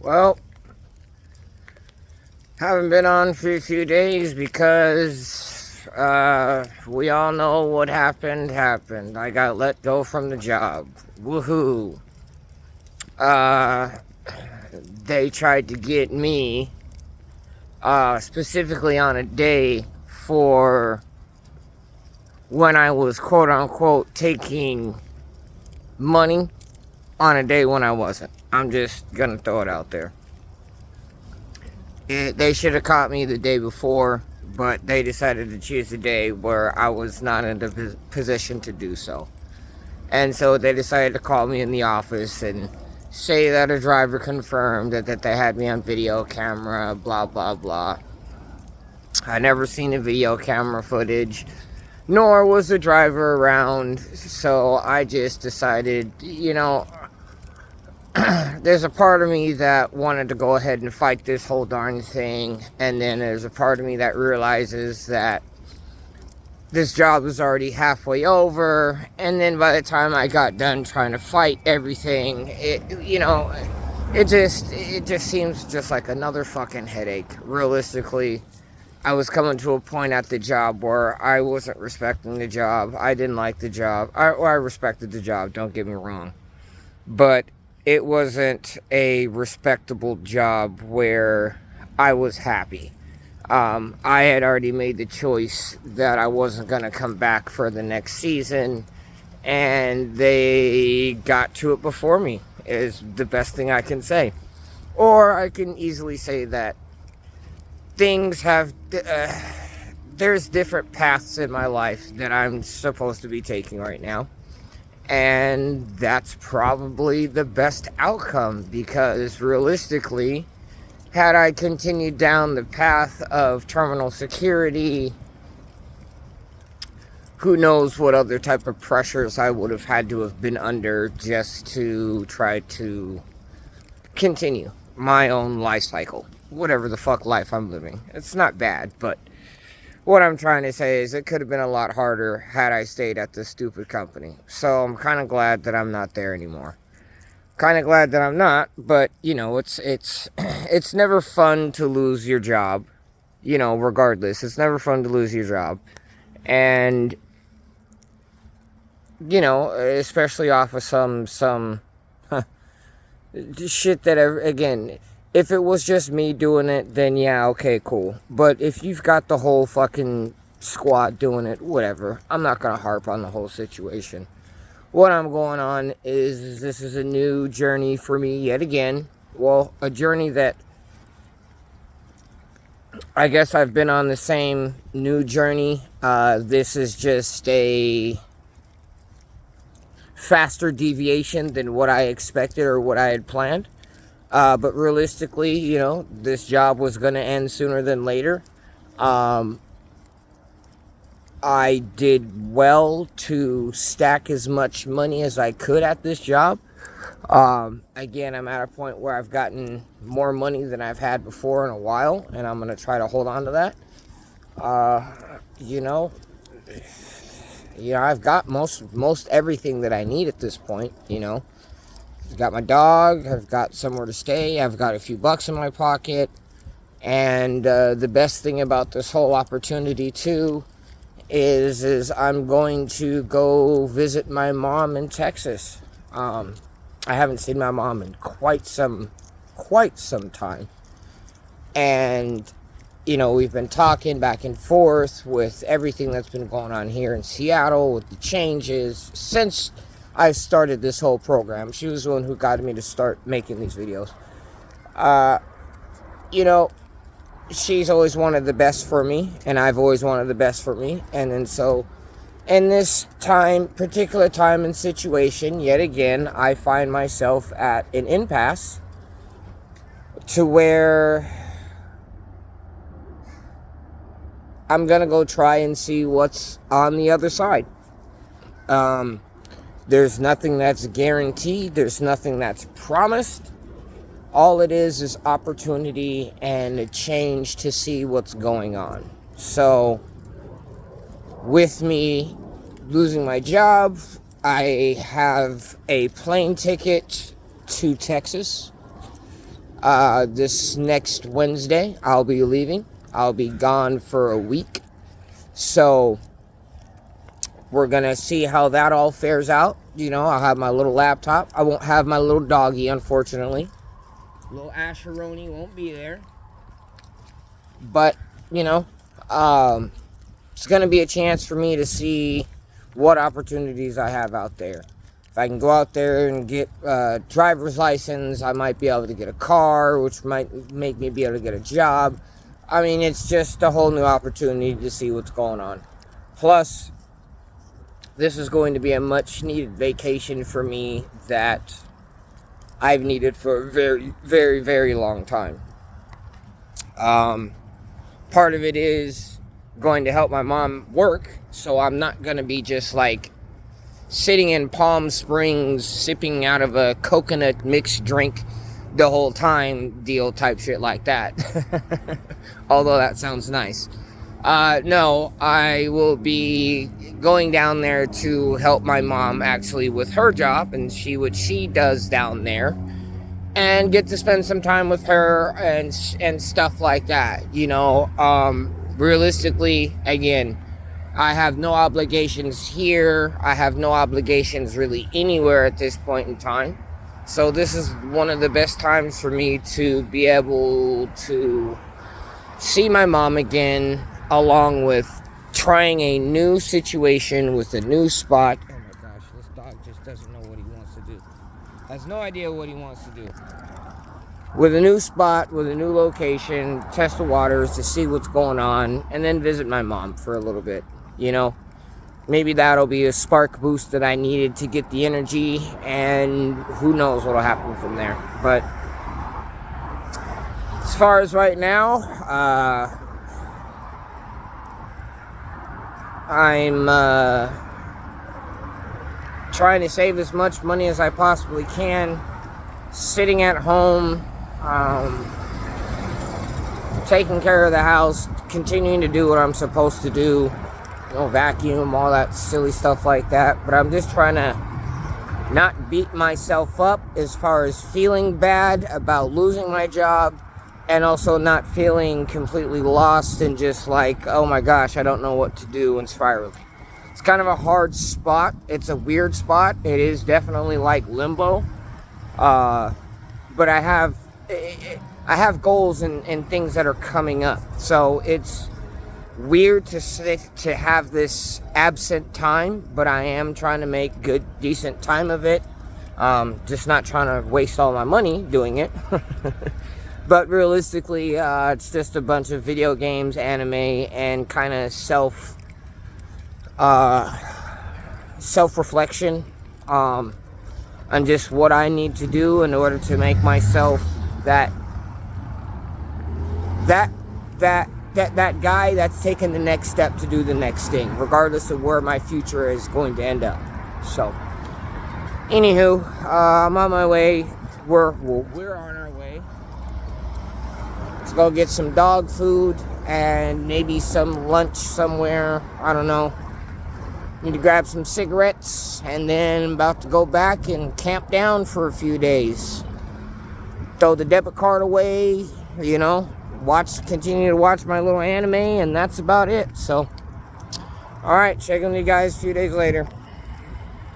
Well, haven't been on for a few days because we all know what happened. I got let go from the job. Woohoo. Uh, they tried to get me specifically on a day for when I was quote unquote taking money on a day when I wasn't. I'm just gonna throw it out there. They should have caught me the day before, but they decided to choose a day where I was not in the position to do so. And so they decided to call me in the office and say that a driver confirmed that they had me on video camera, blah, blah, blah. I never seen the video camera footage, nor was the driver around, so I just decided, there's a part of me that wanted to go ahead and fight this whole darn thing, and then there's a part of me that realizes that this job was already halfway over, and then by the time I got done trying to fight everything, it just seems just like another fucking headache. Realistically, I was coming to a point at the job where I wasn't respecting the job. I didn't like the job. I respected the job, don't get me wrong, but it wasn't a respectable job where I was happy. I had already made the choice that I wasn't going to come back for the next season, and they got to it before me, is the best thing I can say. Or I can easily say that things have, there's different paths in my life that I'm supposed to be taking right now. And that's probably the best outcome, because realistically, had I continued down the path of terminal security, who knows what other type of pressures I would have had to have been under just to try to continue my own life cycle. Whatever the fuck life I'm living. It's not bad, but what I'm trying to say is it could have been a lot harder had I stayed at this stupid company. So I'm kind of glad that I'm not there anymore. Kind of glad that I'm not, but it's never fun to lose your job. Regardless, it's never fun to lose your job, and especially off of some shit that again. If it was just me doing it, then yeah, okay, cool. But if you've got the whole fucking squad doing it, whatever. I'm not gonna harp on the whole situation. What I'm going on is this is a new journey for me yet again. Well, a journey that I guess I've been on the same new journey. This is just a faster deviation than what I expected or what I had planned. But realistically, this job was going to end sooner than later. I did well to stack as much money as I could at this job. Again, I'm at a point where I've gotten more money than I've had before in a while, and I'm going to try to hold on to that. I've got most everything that I need at this point, I've got my dog, I've got somewhere to stay, I've got a few bucks in my pocket, and the best thing about this whole opportunity too is I'm going to go visit my mom in Texas. I haven't seen my mom in quite some time, and we've been talking back and forth with everything that's been going on here in Seattle with the changes since I started this whole program. She was the one who got me to start making these videos. She's always wanted the best for me, and I've always wanted the best for me. And then so, in this particular time and situation, yet again, I find myself at an impasse to where I'm gonna go try and see what's on the other side. There's nothing that's guaranteed. There's nothing that's promised. All it is opportunity and a change to see what's going on. So, with me losing my job, I have a plane ticket to Texas. This next Wednesday, I'll be leaving. I'll be gone for a week. So we're going to see how that all fares out. You know, I'll have my little laptop. I won't have my little doggy, unfortunately. Little Asheroni won't be there. But, you know, it's going to be a chance for me to see what opportunities I have out there. If I can go out there and get a driver's license, I might be able to get a car, which might make me be able to get a job. I mean, it's just a whole new opportunity to see what's going on. Plus, this is going to be a much needed vacation for me that I've needed for a very, very, very long time. Part of it is going to help my mom work, so I'm not going to be just like sitting in Palm Springs sipping out of a coconut mixed drink the whole time deal type shit like that. Although that sounds nice. No, I will be going down there to help my mom actually with her job and see what she does down there, and get to spend some time with her and stuff like that. You know, realistically, again, I have no obligations here. I have no obligations really anywhere at this point in time. So this is one of the best times for me to be able to see my mom again, along with trying a new situation with a new spot. Oh my gosh, this dog just doesn't know what he wants to do. Has no idea what he wants to do. With a new spot, with a new location, test the waters to see what's going on, and then visit my mom for a little bit. You know, maybe that'll be a spark boost that I needed to get the energy, and who knows what'll happen from there. But as far as right now, I'm trying to save as much money as I possibly can, sitting at home, taking care of the house, continuing to do what I'm supposed to do, you know, vacuum, all that silly stuff like that. But I'm just trying to not beat myself up as far as feeling bad about losing my job, and also not feeling completely lost and just like, oh my gosh, I don't know what to do, and spiraling. It's kind of a hard spot. It's a weird spot. It is definitely like limbo. But I have goals and things that are coming up. So it's weird to have this absent time, but I am trying to make good, decent time of it. Just not trying to waste all my money doing it. But realistically, it's just a bunch of video games, anime, and kind of self-reflection on just what I need to do in order to make myself that guy that's taking the next step to do the next thing, regardless of where my future is going to end up. So, anywho, I'm on my way. We're on our way. Let's go get some dog food and maybe some lunch somewhere. I don't know. Need to grab some cigarettes, and then I'm about to go back and camp down for a few days. Throw the debit card away, you know, continue to watch my little anime, and that's about it. So, alright, check on you guys a few days later.